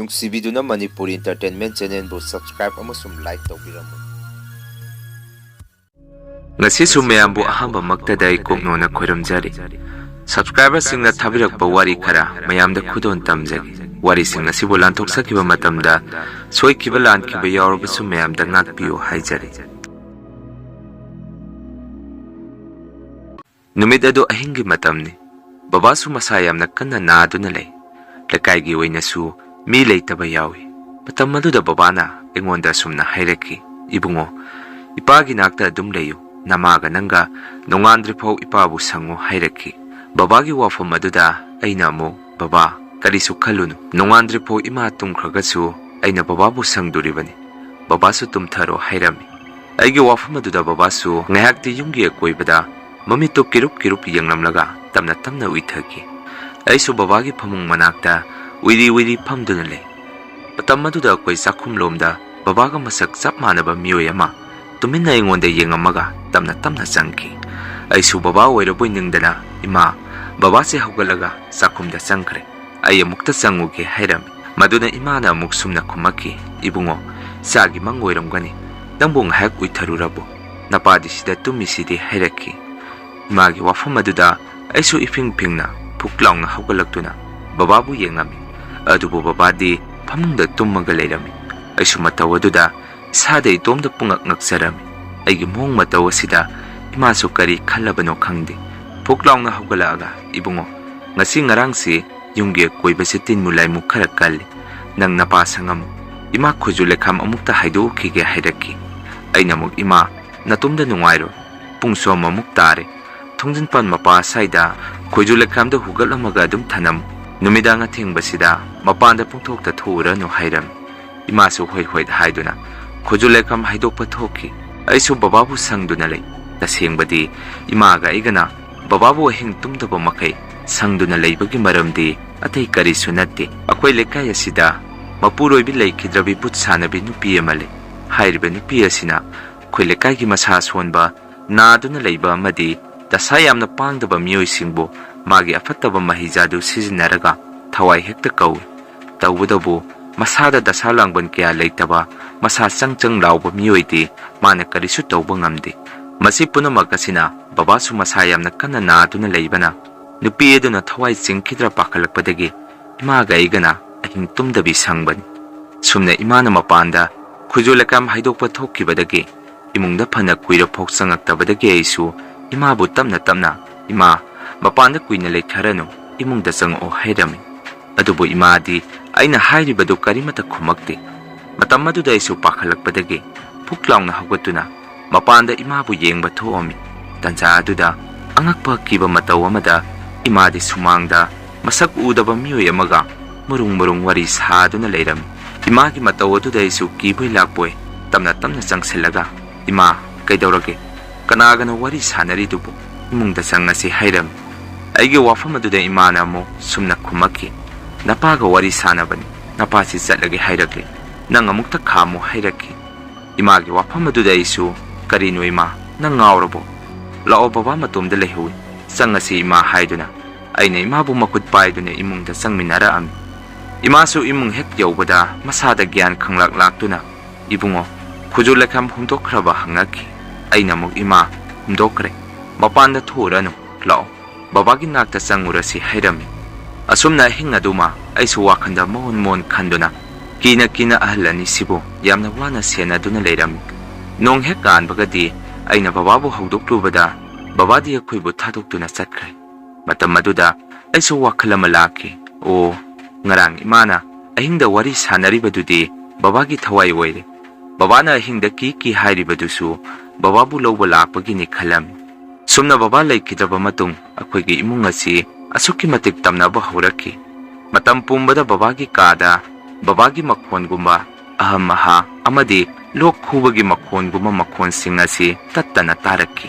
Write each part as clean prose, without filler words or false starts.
ꯅꯨꯡꯁꯤꯕꯤꯗꯨꯅ Manipuri entertainment ꯆꯦꯅꯦꯜꯕꯨ subscribe ꯑꯃꯁꯨꯡ like ꯇꯧꯕꯤꯔꯝꯃꯨ꯫ ꯉꯁꯤꯁꯨ ꯃꯌꯥꯝꯕꯨ ꯑꯍꯥꯟꯕꯃꯛꯇꯗ ꯑꯩ ꯀꯣꯛꯅꯣꯅ ꯈꯣꯏꯔꯝꯖꯔꯤ꯫ ꯁꯕꯁꯀ꯭ꯔꯥꯏꯕꯔꯁꯤꯡꯅ ꯊꯥꯕꯤꯔꯛꯄ ꯋꯥꯔꯤ ꯈꯔ ꯃꯌꯥꯝꯗ ꯈꯨꯗꯣꯟ ꯇꯝꯖꯒꯦ꯫ ꯋꯥꯔꯤꯁꯤꯡ ꯑꯁꯤꯕꯨ ꯂꯥꯟꯊꯣꯛꯆꯈꯤꯕ ꯃꯇꯝꯗ ꯁꯣꯏꯈꯤꯕ ꯂꯥꯟꯈꯤꯕ ꯌꯥꯎꯔꯕꯁꯨ ꯃꯌꯥꯝꯗ ꯉꯥꯛꯄꯤꯌꯨ ꯍꯥꯏꯖꯔꯤ꯫ ꯅꯨꯃꯤꯠ ꯑꯗꯨ ꯑꯍꯤꯡꯒꯤ ꯃꯇꯝꯅꯤ꯫ ꯕꯕꯥꯁꯨ ꯃꯁꯥ ꯌꯥꯝꯅ ꯀꯟꯅ ꯅꯥꯗꯨꯅ ꯂꯩ꯫ ꯂꯩꯀꯥꯏꯒꯤ ꯑꯣꯏꯅꯁꯨ ꯃꯤ ꯂꯩꯇꯕ ꯌꯥꯎꯏ꯫ ꯃꯇꯝ ꯑꯗꯨꯗ ꯕꯕꯥꯅ ꯑꯩꯉꯣꯟꯗ ꯑꯁꯨꯝꯅ ꯍꯥꯏꯔꯛꯈꯤ, "ꯏꯕꯨꯡꯉꯣ, ꯏꯄꯥꯒꯤ ꯅꯥꯛꯇ ꯑꯗꯨꯝ ꯂꯩꯌꯨ꯫ ꯅꯃꯥꯒ ꯅꯪꯒ ꯅꯣꯡꯉꯥꯟꯗ꯭ꯔꯤꯐꯥꯎ ꯏꯄꯥꯕꯨ ꯁꯪꯉꯨ" ꯍꯥꯏꯔꯛꯈꯤ꯫ ꯕꯕꯥꯒꯤ ꯋꯥꯐꯝ ꯑꯗꯨꯗ ꯑꯩꯅ ꯑꯃꯨꯛ, "ꯕꯕꯥ, ꯀꯔꯤꯁꯨ ꯈꯜꯂꯨꯅꯨ. ꯅꯣꯡꯉꯥꯟꯗ꯭ꯔꯤꯐꯥꯎ ꯏꯃꯥ ꯇꯨꯝꯈ꯭ꯔꯒꯁꯨ ꯑꯩꯅ ꯕꯕꯥꯕꯨ ꯁꯪꯗꯣꯔꯤꯕꯅꯤ. ꯕꯕꯥꯁꯨ ꯇꯨꯝꯊꯔꯣ" ꯍꯥꯏꯔꯝꯃꯤ꯫ ꯑꯩꯒꯤ ꯋꯥꯐꯝ ꯑꯗꯨꯗ ꯕꯕꯥꯁꯨ ꯉꯥꯏꯍꯥꯛꯇꯤ ꯌꯨꯝꯒꯤ ꯑꯀꯣꯏꯕꯗ ꯃꯃꯤꯠꯇꯨ ꯀꯤꯔꯨꯞ ꯌꯦꯡꯂꯝꯂꯒ ꯇꯞꯅ ꯇꯞꯅ ꯎꯏꯊꯈꯤ꯫ ꯑꯩꯁꯨ ꯕꯕꯥꯒꯤ ꯐꯃꯨꯡ ꯃꯅꯥꯛꯇ ꯎꯏꯔꯤ ꯐꯝꯗꯨꯅ ꯂꯩ꯫ ꯃꯇꯝ ꯑꯗꯨꯗ ꯑꯩꯈꯣꯏ ꯆꯥꯛꯈꯨꯝꯂꯣꯝꯗ ꯕꯕꯥꯒ ꯃꯁꯛ ꯆꯞ ꯃꯥꯟꯅꯕ ꯃꯤꯑꯣꯏ ꯑꯃ ꯇꯨꯃꯤꯟꯅ ꯑꯩꯉꯣꯟꯗ ꯌꯦꯡꯉꯝꯃꯒ ꯇꯞꯅ ꯆꯪꯈꯤ꯫ ꯑꯩꯁꯨ ꯕꯕꯥ ꯑꯣꯏꯔꯕꯣꯏ ꯅꯤꯡꯗꯅ, "ꯏꯃꯥ, ꯕꯕꯥꯁꯦ ꯍꯧꯒꯠꯂꯒ ꯆꯥꯛꯈꯨꯝꯗ ꯆꯪꯈ꯭ꯔꯦ. ꯑꯩ ꯑꯃꯨꯛꯇ ꯆꯪꯉꯨꯒꯦ" ꯍꯥꯏꯔꯝꯃꯤ꯫ ꯃꯗꯨꯅ ꯏꯃꯥꯅ ꯑꯃꯨꯛ ꯁꯨꯝꯅ ꯈꯨꯝꯃꯛꯈꯤ, "ꯏꯕꯨꯡꯉꯣ, ꯆꯥꯒꯤ ꯃꯪ ꯑꯣꯏꯔꯝꯒꯅꯤ. ꯅꯪꯕꯨ ꯉꯥꯏꯍꯥꯛ ꯎꯏꯊꯔꯨꯔꯕꯣ? ꯅꯄꯥꯗꯤ ꯁꯤꯗ ꯇꯨꯝꯃꯤꯁꯤꯗꯤ" ꯍꯥꯏꯔꯛꯈꯤ꯫ ꯏꯃꯥꯒꯤ ꯋꯥꯐꯝ ꯑꯗꯨꯗ ꯑꯩꯁꯨ ꯏꯐꯤꯡ ꯐꯤꯡꯅ ꯐꯨꯛ ꯂꯥꯎꯅ ꯍꯧꯒꯠꯂꯛꯇꯨꯅ ꯕꯕꯥꯕꯨ ꯌꯦꯡꯉꯝꯃꯤ꯫ ꯑꯗꯨꯕꯨ ꯕꯕꯥꯗꯤ ꯐꯃꯨꯡꯗ ꯇꯨꯝꯃꯒ ꯂꯩꯔꯝꯃꯤ꯫ ꯑꯩꯁꯨ ꯃꯇꯧ ꯑꯗꯨꯗ ꯏꯁꯥꯗ ꯏꯇꯣꯝꯗ ꯄꯨꯡꯉꯛ ꯉꯛꯆꯔꯝꯃꯤ꯫ ꯑꯩꯒꯤ ꯃꯑꯣꯡ ꯃꯇꯧ ꯑꯁꯤꯗ ꯏꯃꯥꯁꯨ ꯀꯔꯤ ꯈꯜꯂꯕꯅꯣ ꯈꯪꯗꯦ꯫ ꯐꯨꯛ ꯂꯥꯎꯅ ꯍꯧꯒꯠꯂꯛꯑꯒ, "ꯏꯕꯨꯡꯉꯣ, ꯉꯔꯥꯡꯁꯤ ꯌꯨꯝꯒꯤ ꯑꯀꯣꯏꯕꯁꯤ ꯇꯤꯟꯃꯨ ꯂꯥꯏꯃꯨꯛ ꯈꯔ ꯀꯜꯂꯤ. ꯅꯪ ꯅꯄꯥ ꯁꯪꯉꯝꯃꯨ. ꯏꯃꯥ ꯈꯨꯖꯨ ꯂꯩꯈꯥꯝ ꯑꯃꯨꯛꯇ ꯍꯥꯏꯗꯣꯛꯈꯤꯒꯦ" ꯍꯥꯏꯔꯛꯈꯤ꯫ ꯑꯩꯅ ꯑꯃꯨꯛ, "ꯏꯃꯥ, ꯅꯇꯣꯝꯗ ꯅꯨꯡꯉꯥꯏꯔꯣꯏ. ꯄꯨꯡꯁꯨ ꯑꯃꯃꯨꯛ ꯇꯥꯔꯦ. ꯊꯣꯡꯖꯤꯟꯄꯥꯟ ꯃꯄꯥ ꯑꯁ꯭ꯋꯥꯏꯗ ꯈꯣꯏꯖꯨ ꯂꯩꯈꯥꯝꯗ ꯍꯨꯒꯠꯂꯝꯃꯒ ꯑꯗꯨꯝ ꯊꯅꯝꯃꯨ. ꯅꯨꯃꯤꯗꯥꯡ ꯑꯊꯦꯡꯕꯁꯤda ꯃꯄꯥꯟꯗ ꯄꯨꯡꯊꯣꯛꯇ ꯊꯣꯛꯎꯔꯅꯨ" ꯍꯥꯏꯔꯝꯃꯤ꯫ ꯏꯃꯥꯁꯨ ꯍꯣꯏ ꯍꯥꯏꯗꯨꯅ ꯈꯣꯏꯖꯨ ꯂꯩꯈꯥꯝ ꯍꯥꯏꯗꯣꯛꯄ ꯊꯣꯛꯈꯤ꯫ ꯑꯩꯁꯨ ꯕꯕꯥꯕꯨ ꯁꯪꯗꯨꯅ ꯂꯩ꯫ ꯇꯁꯦꯡꯕꯗꯤ ꯏꯃꯥꯒ ꯑꯩꯒꯅ ꯕꯕꯥꯕꯨ ꯑꯍꯤꯡ ꯇꯨꯝꯗꯕ ꯃꯈꯩ ꯁꯪꯗꯨꯅ ꯂꯩꯕꯒꯤ ꯃꯔꯝꯗꯤ ꯑꯇꯩ ꯀꯔꯤꯁꯨ ꯅꯠꯇꯦ꯫ ꯑꯩꯈꯣꯏ ꯂꯩꯀꯥꯏ ꯑꯁꯤꯗ ꯃꯄꯨꯔꯣꯏꯕꯤ ꯂꯩꯈꯤꯗ꯭ꯔꯕꯤ ꯕꯨꯠ ꯁꯥꯟꯅꯕꯤ ꯅꯨꯄꯤ ꯑꯃ ꯂꯩ꯫ ꯍꯥꯏꯔꯤꯕ ꯅꯨꯄꯤ ꯑꯁꯤꯅ ꯑꯩꯈꯣꯏ ꯂꯩꯀꯥꯏꯒꯤ ꯃꯁꯥ ꯁꯣꯟꯕ, ꯅꯥꯗꯨꯅ ꯂꯩꯕ ꯑꯃꯗꯤ ꯗꯁꯥ ꯌꯥꯝꯅ ꯄꯥꯡꯗꯕ ꯃꯤꯑꯣꯏꯁꯤꯡꯕꯨ ꯃꯥꯒꯤ ꯑꯐꯠꯇꯕ ꯃꯍꯩꯖꯥꯗꯨ ꯁꯤꯖꯤꯟꯅꯔꯒ ꯊꯋꯥꯏ ꯍꯦꯛꯇ ꯀꯧꯏ꯫ ꯇꯧꯕꯇꯕꯨ ꯃꯁꯥꯗ ꯗꯁꯥ ꯂꯥꯡꯕꯟ ꯀꯌꯥ ꯂꯩꯇꯕ, ꯃꯁꯥ ꯆꯪ ꯂꯥꯎꯕ ꯃꯤꯑꯣꯏꯗꯤ ꯃꯥꯅ ꯀꯔꯤꯁꯨ ꯇꯧꯕ ꯉꯝꯗꯦ꯫ ꯃꯁꯤ ꯄꯨꯝꯅꯃꯛ ꯑꯁꯤꯅ ꯕꯕꯥꯁꯨ ꯃꯁꯥ ꯌꯥꯝꯅ ꯀꯟꯅ ꯅꯥꯗꯨꯅ ꯂꯩꯕꯅ ꯅꯨꯄꯤ ꯑꯗꯨꯅ ꯊꯋꯥꯏ ꯆꯤꯡꯈꯤꯗ꯭ꯔ ꯄꯥꯈꯠꯂꯛꯄꯗꯒꯤ ꯏꯃꯥꯒ ꯑꯩꯒꯅ ꯑꯍꯤꯡ ꯇꯨꯝꯗꯕꯤ ꯁꯪꯕꯅꯤ꯫ ꯁꯨꯝꯅ ꯏꯃꯥꯅ ꯃꯄꯥꯟꯗ ꯈꯨꯖꯨ ꯂꯩꯈꯥꯝ ꯍꯥꯏꯗꯣꯛꯄ ꯊꯣꯛꯈꯤꯕꯗꯒꯤ ꯏꯃꯨꯡꯗ ꯐꯅ ꯀꯨꯏꯔꯐꯥꯎ ꯆꯪꯉꯛꯇꯕꯗꯒꯤ ꯑꯩꯁꯨ ꯏꯃꯥꯕꯨ ꯇꯞꯅ, "ꯏꯃꯥ, ꯃꯄꯥꯟꯗ ꯀꯨꯏꯅ ꯂꯩꯊꯔꯅꯨ. ꯏꯃꯨꯡꯗ ꯆꯪꯉꯛꯑꯣ" ꯍꯥꯏꯔꯝꯃꯤ꯫ ꯑꯗꯨꯕꯨ ꯏꯃꯥꯗꯤ ꯑꯩꯅ ꯍꯥꯏꯔꯤꯕꯗꯨ ꯀꯔꯤꯃꯠꯇ ꯈꯨꯝꯃꯛꯇꯦ꯫ ꯃꯇꯝ ꯑꯗꯨꯗ ꯑꯩꯁꯨ ꯄꯥꯈꯠꯂꯛꯄꯗꯒꯤ ꯐꯨꯛ ꯂꯥꯎꯅ ꯍꯧꯒꯠꯇꯨꯅ ꯃꯄꯥꯟꯗ ꯏꯃꯥꯕꯨ ꯌꯦꯡꯕ ꯊꯣꯛꯑꯝꯃꯤ꯫ ꯇꯟꯖꯥ ꯑꯗꯨꯗ ꯑꯉꯛꯄ ꯑꯀꯤꯕ ꯃꯇꯧ ꯑꯃꯗ ꯏꯃꯥꯗꯤ ꯁꯨꯃꯥꯡꯗ ꯃꯁꯛ ꯎꯗꯕ ꯃꯤꯑꯣꯏ ꯑꯃꯒ ꯃꯔꯨꯡ ꯋꯥꯔꯤ ꯁꯥꯗꯨꯅ ꯂꯩꯔꯝꯃꯤ꯫ ꯏꯃꯥꯒꯤ ꯃꯇꯧ ꯑꯗꯨꯗ ꯑꯩꯁꯨ ꯀꯤꯕꯣꯏ ꯂꯥꯛꯄꯣꯏ ꯇꯞꯅ ꯆꯪꯁꯤꯜꯂꯒ, "ꯏꯃꯥ, ꯀꯩꯗꯧꯔꯒꯦ? ꯀꯅꯥꯒꯅꯣ ꯋꯥꯔꯤ ꯁꯥꯟꯅꯔꯤꯗꯨꯕꯨ? ꯏꯃꯨꯡꯗ ꯆꯪꯉꯁꯤ" ꯍꯥꯏꯔꯝꯃꯤ꯫ ꯑꯩꯒꯤ ꯋꯥꯐꯝ ꯑꯗꯨꯗ ꯏꯃꯥꯅ ꯑꯃꯨꯛ ꯁꯨꯝꯅ ꯈꯨꯝꯃꯛꯈꯤ, "ꯅꯄꯥꯒ ꯋꯥꯔꯤ ꯁꯥꯟꯅꯕꯅꯤ. ꯅꯄꯥꯁꯤ ꯆꯠꯂꯒꯦ ꯍꯥꯏꯔꯛꯂꯦ. ꯅꯪ ꯑꯃꯨꯛꯇ ꯈꯥꯝꯃꯨ" ꯍꯥꯏꯔꯛꯈꯤ꯫ ꯏꯃꯥꯒꯤ ꯋꯥꯐꯝ ꯑꯗꯨꯗ ꯑꯩꯁꯨ, "ꯀꯔꯤꯅꯣ ꯏꯃꯥ, ꯅꯪ ꯉꯥꯎꯔꯕꯣ? ꯂꯥꯛꯑꯣ, ꯕꯕꯥ ꯃꯇꯣꯝꯗ ꯂꯩꯍꯧꯏ. ꯆꯪꯉꯁꯤ ꯏꯃꯥ" ꯍꯥꯏꯗꯨꯅ ꯑꯩꯅ ꯏꯃꯥꯕꯨ ꯃꯈꯨꯠ ꯄꯥꯏꯗꯨꯅ ꯏꯃꯨꯡꯗ ꯆꯪꯃꯤꯟꯅꯔꯛꯑꯝꯃꯤ꯫ ꯏꯃꯥꯁꯨ ꯏꯃꯨꯡ ꯍꯦꯛ ꯌꯧꯕꯗ ꯃꯁꯥꯗ ꯒ꯭ꯌꯥꯟ ꯈꯪꯂꯥꯛꯇꯨꯅ, "ꯏꯕꯨꯡꯉꯣ, ꯈꯨꯖꯨ ꯂꯩꯈꯥꯝ ꯍꯨꯝꯗꯣꯛꯈ꯭ꯔꯕ?" ꯍꯪꯉꯛꯈꯤ꯫ ꯑꯩꯅ ꯑꯃꯨꯛ, "ꯏꯃꯥ, ꯍꯨꯝꯗꯣꯛꯈ꯭ꯔꯦ. ꯃꯄꯥꯟꯗ ꯊꯣꯛꯎꯔꯅꯨ. ꯂꯥꯛꯑꯣ, ꯕꯕꯥꯒꯤ ꯅꯥꯛꯇ ꯆꯪꯉꯨꯔꯁꯤ" ꯍꯥꯏꯔꯝꯃꯤ꯫ ꯑꯁꯨꯝꯅ ꯑꯍꯤꯡ ꯑꯗꯨꯃ ꯑꯩꯁꯨ ꯋꯥꯈꯟꯗ ꯃꯣꯟ ꯈꯟꯗꯨꯅ ꯀꯤꯅ ꯑꯍꯜ ꯑꯅꯤꯁꯤꯕꯨ ꯌꯥꯝꯅ ꯋꯥꯅ ꯁꯦꯟꯅꯗꯨꯅ ꯂꯩꯔꯝꯃꯤ꯫ ꯅꯣꯡ ꯍꯦꯛ ꯉꯥꯟꯕꯒꯗꯤ ꯑꯩꯅ ꯕꯕꯥꯕꯨ ꯍꯧꯗꯣꯛꯂꯨꯕꯗ ꯕꯕꯥꯗꯤ ꯑꯩꯈꯣꯏꯕꯨ ꯊꯥꯗꯣꯛꯇꯨꯅ ꯆꯠꯈ꯭ꯔꯦ꯫ ꯃꯇꯝ ꯑꯗꯨꯗ ꯑꯩꯁꯨ ꯋꯥꯈꯜ ꯑꯃ ꯂꯥꯛꯈꯤ꯫ ꯑꯣ, ꯉꯔꯥꯡ ꯏꯃꯥꯅ ꯑꯍꯤꯡꯗ ꯋꯥꯔꯤ ꯁꯥꯟꯅꯔꯤꯕꯗꯨꯗꯤ ꯕꯕꯥꯒꯤ ꯊꯋꯥꯏ ꯑꯣꯏꯔꯦ꯫ ꯕꯕꯥꯅ ꯑꯍꯤꯡꯗ ꯀꯤ ꯍꯥꯏꯔꯤꯕꯗꯨꯁꯨ ꯕꯕꯥꯕꯨ ꯂꯧꯕ ꯂꯥꯛꯄꯒꯤꯅꯤ ꯈꯜꯂꯝꯃꯤ꯫ ꯁꯨꯝꯅ ꯕꯕꯥ ꯂꯩꯈꯤꯗ꯭ꯔꯕ ꯃꯇꯨꯡ ꯑꯩꯈꯣꯏꯒꯤ ꯏꯃꯨꯡ ꯑꯁꯤ ꯑꯁꯨꯛꯀꯤ ꯃꯇꯤꯛ ꯇꯝꯅꯕ ꯍꯧꯔꯛꯈꯤ꯫ ꯃꯇꯝ ꯄꯨꯝꯕꯗ ꯕꯕꯥꯒꯤ ꯀꯥꯗ ꯕꯕꯥꯒꯤ ꯃꯈꯣꯟꯒꯨꯝꯕ, ꯑꯍꯝ ꯑꯍꯥ ꯑꯃꯗꯤ ꯂꯣꯛ ꯈꯨꯕꯒꯤ ꯃꯈꯣꯟꯒꯨꯝꯕ ꯃꯈꯣꯟꯁꯤꯡ ꯑꯁꯤ ꯇꯠꯇꯅ ꯇꯥꯔꯛꯈꯤ꯫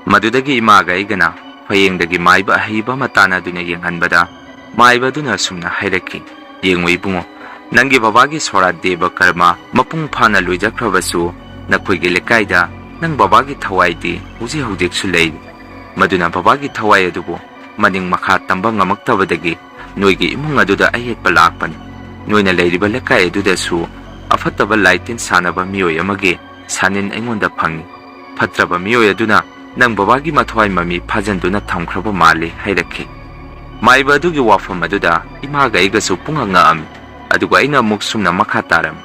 ꯃꯗꯨꯗꯒꯤ ꯏꯃꯥꯒ ꯑꯩꯒꯅ ꯐꯌꯦꯡꯗꯒꯤ ꯃꯥꯏꯕ ꯑꯍꯩꯕ ꯑꯃ ꯇꯥꯟꯅꯗꯨꯅ ꯌꯦꯡꯍꯟꯕꯗ ꯃꯥꯏꯕ ꯑꯗꯨꯅ ꯑꯁꯨꯝꯅ ꯍꯥꯏꯔꯛꯈꯤ, "ꯌꯦꯡꯉꯨ ꯏꯕꯨꯡꯉꯣ, ꯅꯪꯒꯤ ꯕꯕꯥꯒꯤ ꯁꯣꯔꯥꯠ ꯗꯦꯕ ꯀꯔꯃ ꯃꯄꯨꯡ ꯐꯥꯅ ꯂꯣꯏꯖꯈ꯭ꯔꯕꯁꯨ ꯅꯈꯣꯏꯒꯤ ꯂꯩꯀꯥꯏꯗ ꯅꯪ ꯕꯕꯥꯒꯤ ꯊꯋꯥꯏꯗꯤ ꯍꯧꯖꯤꯛꯁꯨ ꯂꯩꯔꯤ꯫ ꯃꯗꯨꯅ ꯕꯕꯥꯒꯤ ꯊꯋꯥꯏ ꯑꯗꯨꯕꯨ ꯃꯅꯤꯡ ꯃꯈꯥ ꯇꯝꯕ ꯉꯝꯃꯛꯇꯕꯗꯒꯤ ꯅꯣꯏꯒꯤ ꯏꯃꯨꯡ ꯑꯗꯨꯗ ꯑꯌꯦꯠꯄ ꯂꯥꯛꯄꯅꯤ꯫ ꯅꯣꯏꯅ ꯂꯩꯔꯤꯕ ꯂꯩꯀꯥꯏ ꯑꯗꯨꯗꯁꯨ ꯑꯐꯠꯇꯕ ꯂꯥꯏꯇꯤꯟ ꯁꯥꯟꯅꯕ ꯃꯤꯑꯣꯏ ꯑꯃꯒꯤ ꯁꯥꯅꯤꯟ ꯑꯩꯉꯣꯟꯗ ꯐꯪꯏ ꯐꯠꯇ꯭ꯔꯕ ꯃꯤꯑꯣꯏ ꯑꯗꯨꯅ ꯅꯪ ꯕꯕꯥꯒꯤ ꯃꯊ꯭ꯋꯥꯏ ꯃꯃꯤ ꯐꯥꯖꯟꯗꯨꯅ ꯊꯝꯈ꯭ꯔꯕ ꯃꯥꯜꯂꯤ ꯍꯥꯏꯔꯛꯈꯤ ꯃꯥꯏꯕ ꯑꯗꯨꯒꯤ ꯋꯥꯐꯝ ꯑꯗꯨꯗ ꯏꯃꯥꯒ ꯑꯩꯒꯁꯨ ꯄꯨꯡꯉꯛ ꯉꯛꯑꯝꯃꯤ ꯑꯗꯨꯒ ꯑꯩꯅ ꯑꯃꯨꯛ ꯁꯨꯝꯅ ꯃꯈꯥ ꯇꯥꯔꯝꯃꯤ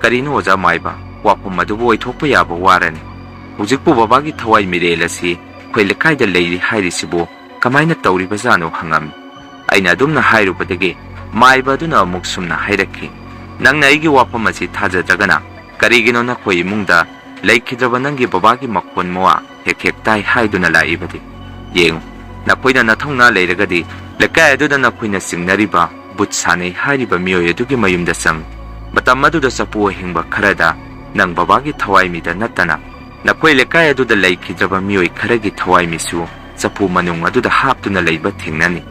ꯀꯔꯤꯅꯣ ꯑꯣꯖꯥ ꯃꯥꯏꯕ ꯋꯥꯐꯝ ꯑꯗꯨꯕꯨ ꯑꯣꯏꯊꯣꯛꯄ ꯌꯥꯕ ꯋꯥꯔꯅꯤ ꯍꯧꯖꯤꯛꯄꯨ ꯕꯕꯥꯒꯤ ꯊꯋꯥꯏ ꯃꯤꯔꯦꯜ ꯑꯁꯤ ꯑꯩꯈꯣꯏ ꯂꯩꯀꯥꯏꯗ ꯂꯩꯔꯤ ꯍꯥꯏꯔꯤꯁꯤꯕꯨ ꯀꯃꯥꯏꯅ ꯇꯧꯔꯤꯕꯖꯥꯠꯅꯣ ꯍꯪꯉꯝꯃꯤ ꯑꯩꯅ ꯑꯗꯨꯝꯅ ꯍꯥꯏꯔꯨꯕꯗꯒꯤ ꯃꯥꯏꯕ ꯑꯗꯨꯅ ꯑꯃꯨꯛ ꯁꯨꯝꯅ ꯍꯥꯏꯔꯛꯈꯤ ꯅꯪꯅ ꯑꯩꯒꯤ ꯋꯥꯐꯝ ꯑꯁꯤ ꯊꯥꯖꯗ꯭ꯔꯒꯅ ꯀꯔꯤꯒꯤꯅꯣ ꯅꯈꯣꯏ ꯏꯃꯨꯡꯗ ꯂꯩꯈꯤꯗ꯭ꯔꯕ ꯅꯪꯒꯤ ꯕꯕꯥꯒꯤ ꯃꯈꯣꯟ ꯃꯋꯥ ꯍꯦꯛ ꯍꯦꯛ ꯇꯥꯏ ꯍꯥꯏꯗꯨꯅ ꯂꯥꯛꯏꯕꯗꯤ ꯌꯦꯡꯉꯨ ꯅꯈꯣꯏꯅ ꯅꯊꯧꯅꯥ ꯂꯩꯔꯒꯗꯤ ꯂꯩꯀꯥꯏ ꯑꯗꯨꯗ ꯅꯈꯣꯏꯅ ꯆꯤꯡꯅꯔꯤꯕ ꯕꯨꯠ ꯁꯥꯟꯅꯩ ꯍꯥꯏꯔꯤꯕ ꯃꯤꯑꯣꯏ ꯑꯗꯨꯒꯤ ꯃꯌꯨꯝꯗ ꯆꯪꯉꯨ ꯃꯇꯝ ꯑꯗꯨꯗ ꯆꯐꯨ ꯑꯍꯤꯡꯕ ꯈꯔꯗ ꯅꯪ ꯕꯕꯥꯒꯤ ꯊꯋꯥꯏꯃꯤꯗ ꯅꯠꯇꯅ ꯅꯈꯣꯏ ꯂꯩꯀꯥꯏ ꯑꯗꯨꯗ ꯂꯩꯈꯤꯗ꯭ꯔꯕ ꯃꯤꯑꯣꯏ ꯈꯔꯒꯤ ꯊꯋꯥꯏꯃꯤꯁꯨ ꯆꯐꯨ ꯃꯅꯨꯡ ꯑꯗꯨꯗ ꯍꯥꯞꯇꯨꯅ ꯂꯩꯕ ꯊꯦꯡꯅꯅꯤ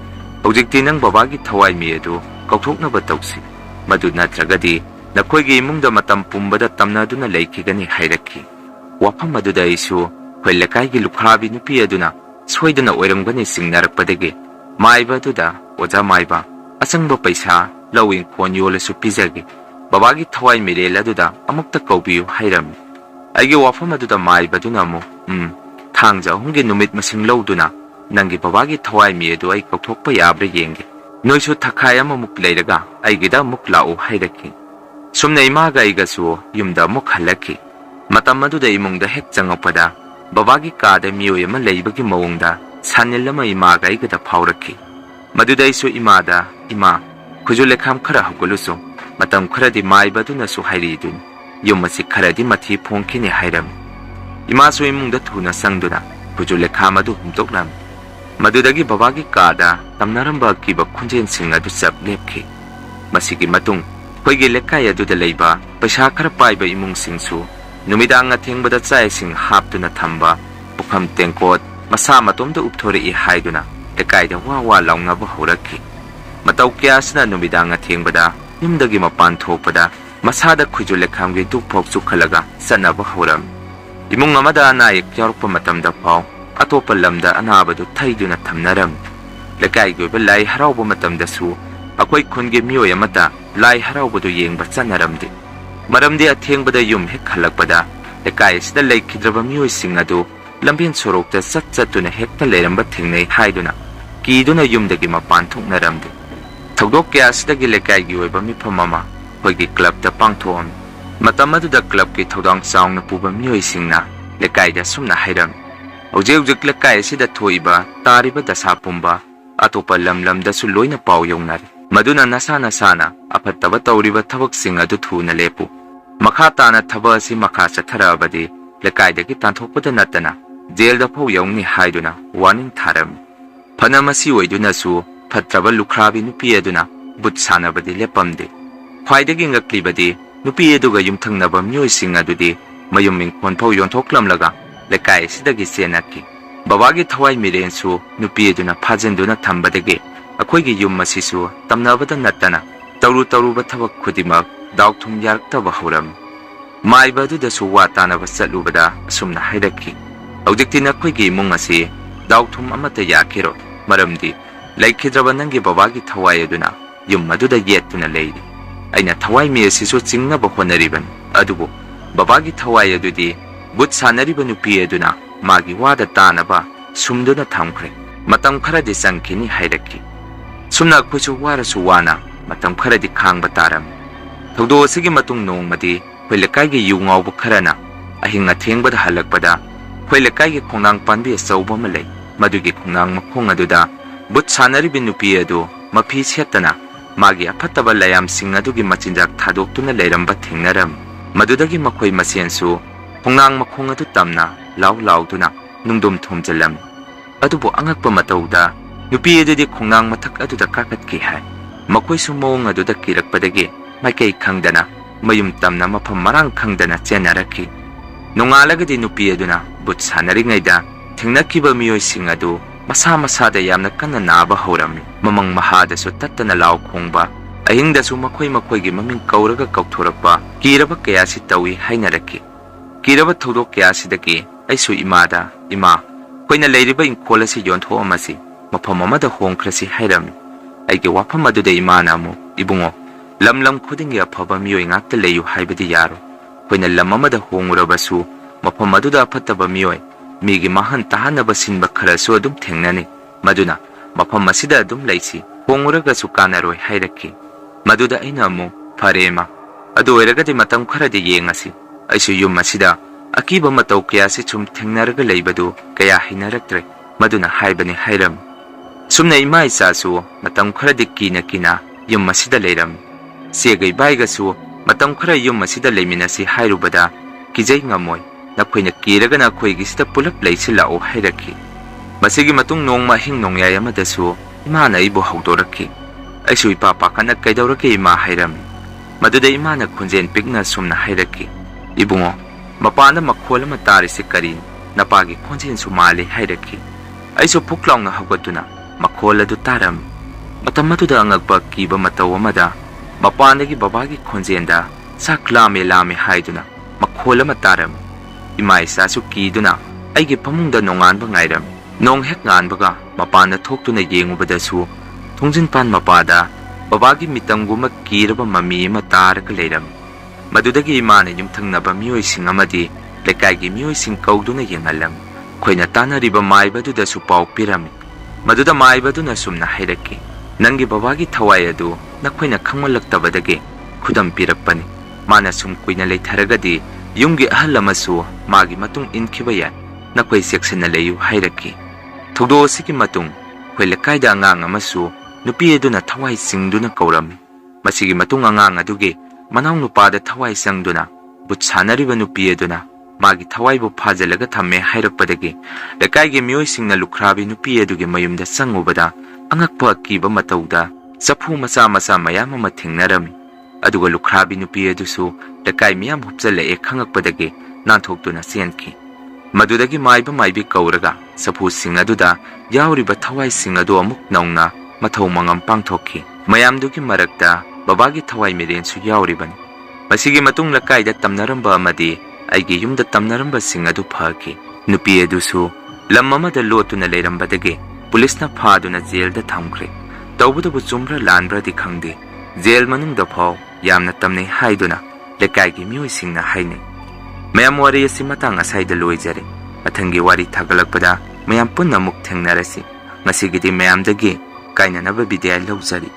ꯍꯧꯖꯤꯛꯇꯤ ꯅꯪ ꯕꯕꯥꯒꯤ ꯊꯋꯥꯏꯃꯤ ꯑꯗꯨ ꯀꯧꯊꯣꯛꯅꯕ ꯇꯧꯁꯤ ꯃꯗꯨ ꯅꯠꯇ꯭ꯔꯒꯗꯤ ꯅꯈꯣꯏꯒꯤ ꯏꯃꯨꯡꯗ ꯃꯇꯝ ꯄꯨꯝꯕꯗ ꯇꯝꯅꯗꯨꯅ ꯂꯩꯈꯤꯒꯅꯤ ꯍꯥꯏꯔꯛꯈꯤ ꯋꯥꯐꯝ ꯑꯗꯨꯗ ꯑꯩꯁꯨ ꯑꯩꯈꯣꯏ ꯂꯩꯀꯥꯏꯒꯤ ꯂꯨꯈ꯭ꯔꯥꯕꯤ ꯅꯨꯄꯤ ꯑꯗꯨꯅ ꯁꯣꯏꯗꯅ ꯑꯣꯏꯔꯝꯒꯅꯤ ꯆꯤꯡꯅꯔꯛꯄꯗꯒꯤ ꯃꯥꯏꯕ ꯑꯗꯨꯗ ꯑꯣꯖꯥ ꯃꯥꯏꯕ ꯑꯆꯪꯕ ꯄꯩꯁꯥ ꯂꯧ ꯏꯪꯈꯣꯜ ꯌꯣꯜꯂꯁꯨ ꯄꯤꯖꯒꯦ ꯕꯕꯥꯒꯤ ꯊꯋꯥꯏ ꯃꯤꯔꯦꯜ ꯑꯗꯨꯗ ꯑꯃꯨꯛꯇ ꯀꯧꯕꯤꯌꯨ ꯍꯥꯏꯔꯝꯃꯤ ꯑꯩꯒꯤ ꯋꯥꯐꯝ ꯑꯗꯨꯗ ꯃꯥꯏꯕ ꯑꯗꯨꯅ ꯑꯃꯨꯛ ꯊꯥꯡꯖ 3ꯒꯤ ꯅꯨꯃꯤꯠ ꯃꯁꯤꯡ ꯂꯧꯗꯨꯅ ꯅꯪꯒꯤ ꯕꯕꯥꯒꯤ ꯊꯋꯥꯏꯃꯤ ꯑꯗꯨ ꯑꯩ ꯀꯧꯊꯣꯛꯄ ꯌꯥꯕ꯭ꯔꯥ ꯌꯦꯡꯒꯦ ꯅꯣꯏꯁꯨ ꯊꯈꯥꯏ ꯑꯃꯃꯨꯛ ꯂꯩꯔꯒ ꯑꯩꯒꯤꯗ ꯑꯃꯨꯛ ꯂꯥꯛꯎ ꯍꯥꯏꯔꯛꯈꯤ ꯁꯨꯝꯅ ꯏꯃꯥꯒ ꯑꯩꯒꯁꯨ ꯌꯨꯝꯗ ꯑꯃꯨꯛ ꯍꯜꯂꯛꯈꯤ ꯃꯇꯝ ꯑꯗꯨꯗ ꯏꯃꯨꯡꯗ ꯍꯦꯛ ꯆꯪꯉꯛꯄꯗ ꯕꯕꯥꯒꯤ ꯀꯥꯗ ꯃꯤꯑꯣꯏ ꯑꯃ ꯂꯩꯕꯒꯤ ꯃꯑꯣꯡꯗ ꯁꯥꯅꯤꯜ ꯑꯃ ꯏꯃꯥꯒ ꯑꯩꯒꯗ ꯐꯥꯎꯔꯛꯈꯤ ꯃꯗꯨꯗ ꯑꯩꯁꯨ ꯏꯃꯥꯗ ꯏꯃꯥ ꯈꯨꯖꯨ ꯂꯩꯈꯥꯝ ꯈꯔ ꯍꯧꯒꯠꯂꯨꯆꯣ ꯃꯇꯝ ꯈꯔꯗꯤ ꯃꯥꯏꯕ ꯑꯗꯨꯅꯁꯨ ꯍꯥꯏꯔꯤꯗꯨꯅꯤ ꯌꯨꯝ ꯑꯁꯤ ꯈꯔꯗꯤ ꯃꯊꯤ ꯐꯣꯡꯈꯤꯅꯤ ꯍꯥꯏꯔꯝꯃꯤ ꯏꯃꯥꯁꯨ ꯏꯃꯨꯡꯗ ꯊꯨꯅ ꯆꯪꯗꯨꯅ ꯈꯨꯖꯨ ꯂꯩꯈꯥꯝ ꯑꯗꯨ ꯍꯨꯝꯇꯣꯛꯂꯝꯃꯤ ꯃꯗꯨꯗꯒꯤ ꯕꯕꯥꯒꯤ ꯀꯥꯗ ꯇꯝꯅꯔꯝꯕ ꯑꯀꯤꯕ ꯈꯣꯟꯖꯦꯜꯁꯤꯡ ꯑꯗꯨ ꯆꯞ ꯂꯦꯞꯈꯤ ꯃꯁꯤꯒꯤ ꯃꯇꯨꯡ ꯑꯩꯈꯣꯏꯒꯤ ꯂꯩꯀꯥꯏ ꯑꯗꯨꯗ ꯂꯩꯕ ꯄꯩꯁꯥ ꯈꯔ ꯄꯥꯏꯕ ꯏꯃꯨꯡꯁꯤꯡꯁꯨ ꯅꯨꯃꯤꯗꯥꯡ ꯑꯊꯦꯡꯕꯗ ꯆꯥꯛ ꯏꯁꯤꯡ ꯍꯥꯞꯇꯨꯅ ꯊꯝꯕ ꯄꯨꯈꯝ ꯇꯦꯡꯀꯣꯠ ꯃꯁꯥ ꯃꯇꯣꯝꯗ ꯎꯞꯊꯣꯔꯛꯏ ꯍꯥꯏꯗꯨꯅ ꯂꯩꯀꯥꯏꯗ ꯋꯥ ꯋꯥ ꯂꯥꯎꯅꯕ ꯍꯧꯔꯛꯈꯤ ꯃꯇꯧ ꯀꯌꯥꯁꯤꯅ ꯅꯨꯃꯤꯗꯥꯡ ꯑꯊꯦꯡꯕꯗ ꯌꯨꯝꯗꯒꯤ ꯃꯄꯥꯟ ꯊꯣꯛꯄꯗ ꯃꯁꯥꯗ ꯈꯨꯖꯨ ꯂꯩꯈꯥꯝꯒꯤ ꯗꯨꯛꯐꯥꯎ ꯆꯨꯈꯠꯂꯒ ꯆꯠꯅꯕ ꯍꯧꯔꯝꯃꯤ ꯏꯃꯨꯡ ꯑꯃꯗ ꯑꯅꯥ ꯑꯌꯦꯛ ꯌꯥꯎꯔꯛꯄ ꯃꯇꯝꯗ ꯐꯥꯎ ꯑꯇꯣꯞꯄ ꯂꯝꯗ ꯑꯅꯥꯕꯗꯨ ꯊꯩꯗꯨꯅ ꯊꯝꯅꯔꯝꯃꯤ ꯂꯩꯀꯥꯏꯒꯤ ꯑꯣꯏꯕ ꯂꯥꯏ ꯍꯔꯥꯎꯕ ꯃꯇꯝꯗꯁꯨ ꯑꯩꯈꯣꯏ ꯈꯨꯟꯒꯤ ꯃꯤꯑꯣꯏ ꯑꯃꯠꯇ ꯂꯥꯏ ꯍꯔꯥꯎꯕꯗꯨ ꯌꯦꯡꯕ ꯆꯠꯅꯔꯝꯗꯦ ꯃꯔꯝꯗꯤ ꯑꯊꯦꯡꯕꯗ ꯌꯨꯝ ꯍꯦꯛ ꯍꯜꯂꯛꯄꯗ ꯂꯩꯀꯥꯏ ꯑꯁꯤꯗ ꯂꯩꯈꯤꯗ꯭ꯔꯕ ꯃꯤꯑꯣꯏꯁꯤꯡ ꯑꯗꯨ ꯂꯝꯕꯦꯟ ꯁꯣꯔꯣꯛꯇ ꯆꯠꯇꯨꯅ ꯍꯦꯛꯇ ꯂꯩꯔꯝꯕ ꯊꯦꯡꯅꯩ ꯍꯥꯏꯗꯨꯅ ꯀꯤꯗꯨꯅ ꯌꯨꯝꯗꯒꯤ ꯃꯄꯥꯟ ꯊꯣꯛꯅꯔꯝꯗꯦ ꯊꯧꯗꯣꯛ ꯀꯌꯥꯁꯤꯗꯒꯤ ꯂꯩꯀꯥꯏꯒꯤ ꯑꯣꯏꯕ ꯃꯤꯐꯝ ꯑꯃ ꯑꯩꯈꯣꯏꯒꯤ ꯀ꯭ꯂꯕꯇ ꯄꯥꯡꯊꯣꯛꯑꯝꯃꯤ ꯃꯇꯝ ꯑꯗꯨꯗ ꯀ꯭ꯂꯕꯀꯤ ꯊꯧꯗꯥꯡ ꯆꯥꯎꯅ ꯄꯨꯕ ꯃꯤꯑꯣꯏꯁꯤꯡꯅ ꯂꯩꯀꯥꯏꯗ ꯁꯨꯝꯅ ꯍꯥꯏꯔꯝꯃꯤ ꯍꯧꯖꯤꯛ ꯂꯩꯀꯥꯏ ꯑꯁꯤꯗ ꯊꯣꯛꯏꯕ ꯇꯥꯔꯤꯕ ꯗꯁꯥ ꯄꯨꯝꯕ ꯑꯇꯣꯞꯄ ꯂꯝꯗꯁꯨ ꯂꯣꯏꯅ ꯄꯥꯎ ꯌꯧꯅꯔꯤ ꯃꯗꯨꯅ ꯅꯁꯥ ꯅꯁꯥꯅ ꯑꯐꯠꯇꯕ ꯇꯧꯔꯤꯕ ꯊꯕꯛꯁꯤꯡ ꯑꯗꯨ ꯊꯨꯅ ꯂꯦꯞꯄꯨ ꯃꯈꯥ ꯇꯥꯅ ꯊꯕꯛ ꯑꯁꯤ ꯃꯈꯥ ꯆꯠꯊꯔꯛꯑꯕꯗꯤ ꯂꯩꯀꯥꯏꯗꯒꯤ ꯇꯥꯟꯊꯣꯛꯄꯗ ꯅꯠꯇꯅ ꯖꯦꯜꯗ ꯐꯥꯎ ꯌꯧꯅꯤ ꯍꯥꯏꯗꯨꯅ ꯋꯥꯔꯅꯤꯡ ꯊꯥꯔꯝꯃꯤ ꯐꯅ ꯃꯁꯤ ꯑꯣꯏꯗꯨꯅꯁꯨ ꯐꯠꯇ꯭ꯔꯕ ꯂꯨꯈ꯭ꯔꯥꯕꯤ ꯅꯨꯄꯤ ꯑꯗꯨꯅ ꯕꯨꯠ ꯁꯥꯟꯅꯕꯗꯤ ꯂꯦꯞꯄꯝꯗꯦ ꯈ꯭ꯋꯥꯏꯗꯒꯤ ꯉꯛꯂꯤꯕꯗꯤ ꯅꯨꯄꯤ ꯑꯗꯨꯒ ꯌꯨꯝꯊꯪꯅꯕ ꯃꯤꯑꯣꯏꯁꯤꯡ ꯑꯗꯨꯗꯤ ꯃꯌꯨꯝ ꯏꯪꯈꯣꯜ ꯐꯥꯎ ꯌꯣꯟꯊꯣꯛꯂꯝꯂꯒ ꯂꯩꯀꯥꯏ ꯑꯁꯤꯗꯒꯤ ꯆꯦꯟꯅꯈꯤ ꯕꯕꯥꯒꯤ ꯊꯋꯥꯏ ꯃꯤꯔꯦꯟꯁꯨ ꯅꯨꯄꯤ ꯑꯗꯨꯅ ꯐꯥꯖꯤꯟꯗꯨꯅ ꯊꯝꯕꯗꯒꯤ ꯑꯩꯈꯣꯏꯒꯤ ꯌꯨꯝ ꯑꯁꯤꯁꯨ ꯇꯝꯅꯕꯗ ꯅꯠꯇꯅ ꯇꯧꯔꯨꯕ ꯊꯕꯛ ꯈꯨꯗꯤꯡꯃꯛ ꯗꯥꯎ ꯊꯨꯝ ꯌꯥꯔꯛꯇꯕ ꯍꯧꯔꯝꯃꯤ ꯃꯥꯏꯕ ꯑꯗꯨꯗꯁꯨ ꯋꯥ ꯇꯥꯅꯕ ꯆꯠꯂꯨꯕꯗ ꯑꯁꯨꯝꯅ ꯍꯥꯏꯔꯛꯈꯤ ꯍꯧꯖꯤꯛꯇꯤ ꯅꯈꯣꯏꯒꯤ ꯏꯃꯨꯡ ꯑꯁꯤ ꯗꯥꯎ ꯊꯨꯝ ꯑꯃꯠꯇ ꯌꯥꯈꯤꯔꯣꯏ ꯃꯔꯝꯗꯤ ꯂꯩꯈꯤꯗ꯭ꯔꯕ ꯅꯪꯒꯤ ꯕꯕꯥꯒꯤ ꯊꯋꯥꯏ ꯑꯗꯨꯅ ꯌꯨꯝ ꯑꯗꯨꯗ ꯌꯦꯠꯇꯨꯅ ꯂꯩꯔꯤ ꯑꯩꯅ ꯊꯋꯥꯏꯃꯤ ꯑꯁꯤꯁꯨ ꯆꯤꯡꯅꯕ ꯍꯣꯠꯅꯔꯤꯕꯅꯤ ꯑꯗꯨꯕꯨ ꯕꯕꯥꯒꯤ ꯊꯋꯥꯏ ꯑꯗꯨꯗꯤ ꯕꯨꯠ ꯁꯥꯟꯅꯔꯤꯕ ꯅꯨꯄꯤ ꯑꯗꯨꯅ ꯃꯥꯒꯤ ꯋꯥꯗ ꯇꯥꯅꯕ ꯁꯨꯝꯗꯨꯅ ꯊꯝꯈ꯭ꯔꯦ ꯃꯇꯝ ꯈꯔꯗꯤ ꯆꯪꯈꯤꯅꯤ ꯍꯥꯏꯔꯛꯈꯤ ꯁꯨꯝꯅ ꯑꯩꯈꯣꯏꯁꯨ ꯋꯥꯔꯁꯨ ꯋꯥꯅ ꯃꯇꯝ ꯈꯔꯗꯤ ꯈꯥꯡꯕ ꯇꯥꯔꯝꯃꯤ ꯊꯧꯗꯣꯛ ꯑꯁꯤꯒꯤ ꯃꯇꯨꯡ ꯅꯣꯡꯃꯗꯤ ꯑꯩꯈꯣꯏ ꯂꯩꯀꯥꯏꯒꯤ ꯌꯨ ꯉꯥꯎꯕ ꯈꯔꯅ ꯑꯍꯤꯡ ꯑꯊꯦꯡꯕꯗ ꯍꯜꯂꯛꯄꯗ ꯑꯩꯈꯣꯏ ꯂꯩꯀꯥꯏꯒꯤ ꯈꯣꯡꯅꯥꯡ ꯄꯥꯟꯕꯤ ꯑꯆꯧꯕ ꯑꯃ ꯂꯩ ꯃꯗꯨꯒꯤ ꯈꯣꯡꯅꯥꯡ ꯃꯈꯣꯡ ꯑꯗꯨꯗ ꯕꯨꯠ ꯁꯥꯟꯅꯔꯤꯕ ꯅꯨꯄꯤ ꯑꯗꯨ ꯃꯐꯤ ꯁꯦꯠꯇꯅ ꯃꯥꯒꯤ ꯑꯐꯠꯇꯕ ꯂꯌꯥꯝꯁꯤꯡ ꯑꯗꯨꯒꯤ ꯃꯆꯤꯟꯖꯥꯛ ꯊꯥꯗꯣꯛꯇꯨꯅ ꯂꯩꯔꯝꯕ ꯊꯦꯡꯅꯔꯝꯃꯤ ꯃꯗꯨꯗꯒꯤ ꯃꯈꯣꯏ ꯃꯁꯦꯟꯁꯨ ꯈꯣꯡꯅꯥꯡ ꯃꯈꯣꯡ ꯑꯗꯨ ꯇꯝꯅ ꯂꯥꯎꯗꯨꯅ ꯅꯨꯡꯗꯨꯝ ꯊꯣꯝꯖꯤꯜꯂꯝꯃꯤ ꯑꯗꯨꯕꯨ ꯑꯉꯛꯄ ꯃꯇꯧꯗ ꯅꯨꯄꯤ ꯑꯗꯨꯗꯤ ꯈꯣꯡꯅꯥꯡ ꯃꯊꯛ ꯑꯗꯨꯗ ꯀꯥꯈꯠꯈꯤ ꯍꯥꯏ ꯃꯈꯣꯏꯁꯨ ꯃꯑꯣꯡ ꯑꯗꯨꯗ ꯀꯤꯔꯛꯄꯗꯒꯤ ꯃꯥꯏꯀꯩ ꯈꯪꯗꯅ ꯃꯌꯨꯝ ꯇꯝꯅ ꯃꯐꯝ ꯃꯔꯥꯡ ꯈꯪꯗꯅ ꯆꯦꯟꯅꯔꯛꯈꯤ ꯅꯣꯡꯉꯥꯜꯂꯒꯗꯤ ꯅꯨꯄꯤ ꯑꯗꯨꯅ ꯕꯨꯠ ꯁꯥꯟꯅꯔꯤꯉꯩꯗ ꯊꯦꯡꯅꯈꯤꯕ ꯃꯤꯑꯣꯏꯁꯤꯡ ꯑꯗꯨ ꯃꯁꯥꯗ ꯌꯥꯝꯅ ꯀꯟꯅ ꯅꯥꯕ ꯍꯧꯔꯝꯃꯤ ꯃꯃꯪ ꯃꯍꯥꯗꯁꯨ ꯇꯠꯇꯅ ꯂꯥꯎ ꯈꯣꯡꯕ ꯑꯍꯤꯡꯗꯁꯨ ꯃꯈꯣꯏꯒꯤ ꯃꯃꯤꯡ ꯀꯧꯔꯒ ꯀꯧꯊꯣꯔꯛꯄ ꯀꯤꯔꯕ ꯀꯌꯥꯁꯤ ꯇꯧꯏ ꯍꯥꯏꯅꯔꯛꯈꯤ ꯀꯤꯔꯕ ꯊꯧꯗꯣꯛ ꯀꯌꯥꯁꯤꯗꯒꯤ ꯑꯩꯁꯨ ꯏꯃꯥꯗ ꯏꯃꯥ ꯑꯩꯈꯣꯏꯅ ꯂꯩꯔꯤꯕ ꯏꯪꯈꯣꯜ ꯑꯁꯤ ꯌꯣꯟꯊꯣꯛꯑꯝꯃꯁꯤ ꯃꯐꯝ ꯑꯃꯗ ꯍꯣꯡꯈ꯭ꯔꯁꯤ ꯍꯥꯏꯔꯝꯃꯤ ꯑꯩꯒꯤ ꯋꯥꯐꯝ ꯑꯗꯨꯗ ꯏꯃꯥꯅ ꯑꯃꯨꯛ ꯏꯕꯨꯡꯉꯣ lam khudingi afaba miyoi ngakta leyu haibadi yaro koina lam amada hongurabasu mafam aduda afataba miyoi migi mahan tahanaba sinba kharasu adum thengnani maduna mafam asida adum leisi honguragasu kanaroi hairaki maduda aina amu farema adu oiragadi matam kharadi yengasi aisu yum asida akiba matau kya se chum thengnaraga leibadu kaya hinaraktre maduna haibani hairam sumna ima isasu matam kharadi kina yum asida leiram segai baigasu matam khara yum asida leiminasi hairubada kijai ngamoi nakoina kiragana khoigi sida pulap leisila o hairaki masigi matung nongma hing nongya yamadasu imana ibo hawdoraki aisu ipa pakana kaidawrake ima hairam maduda imana khunjen pikna sumna hairaki ibungo mapana makhol ma tarisi karin napagi khunjen su mali hairaki aisu puklaungna hawgatuna makhol adu taram matamatuda angakpa kiba mataw amada mapandagi babagi khunjenda saklame lame haiduna makhol ma taram imai sasu kiduna aigi pamungda nonganba ngairam nong hek nganbaga mapana thoktuna yengubadasu thongjin pan mapada babagi mitanguma kiraba mami ma taraka leiram madudagi imana yumthangnaba miyoi sing amadi lekaigi miyoi sing kauduna yengalam khoina tanariba maibadu su pau piram maduda maibaduna sumna hairaki nangi babagi thawai adu nakhoina khangmalaktabadagi khudam pirakpani mana sum kuina leitharagadi yumgi ahal amasu magi matung inkhiba ya nakhoi section leyu hairaki thogdo siki matung khoi lekaida angang amasu nupi eduna thawai singduna kauram masigi matung angang adugi manang nupada thawai sangduna butsanariba nupi eduna magi thawai bu phajalaga thamme hairakpadagi lekaigi miyoi singna lukhrabi nupi edugi mayumda sangubada angakpa kiba matauda sapu masa mayam ama thingnarami aduga lukhrabi nupi edusu lekai miyam hupjale e khangakpadagi nanthokduna senki madudagi maibi kauraga sapu sing aduda yauriba thawai sing adu amuk naungna mathau mangam pangthokki mayamdugi marakta babagi thawai miren su yauribani masigi matung lakaida tamnaramba amadi aigi yumda tamnaramba sing adu phaki nupi edusu lam amada lotuna leirambadagi pulisna phaduna jail da thamkhre tawbudabu chumra lanbra di khangde jail manungda phau yamna tamne haiduna lekaigi miyoi singna haine mayam wari asi matang asaida loijare athangi wari thagalakpada mayam punna muk thengnarasi ngasigidi mayamdagi kainanaba bidya laujari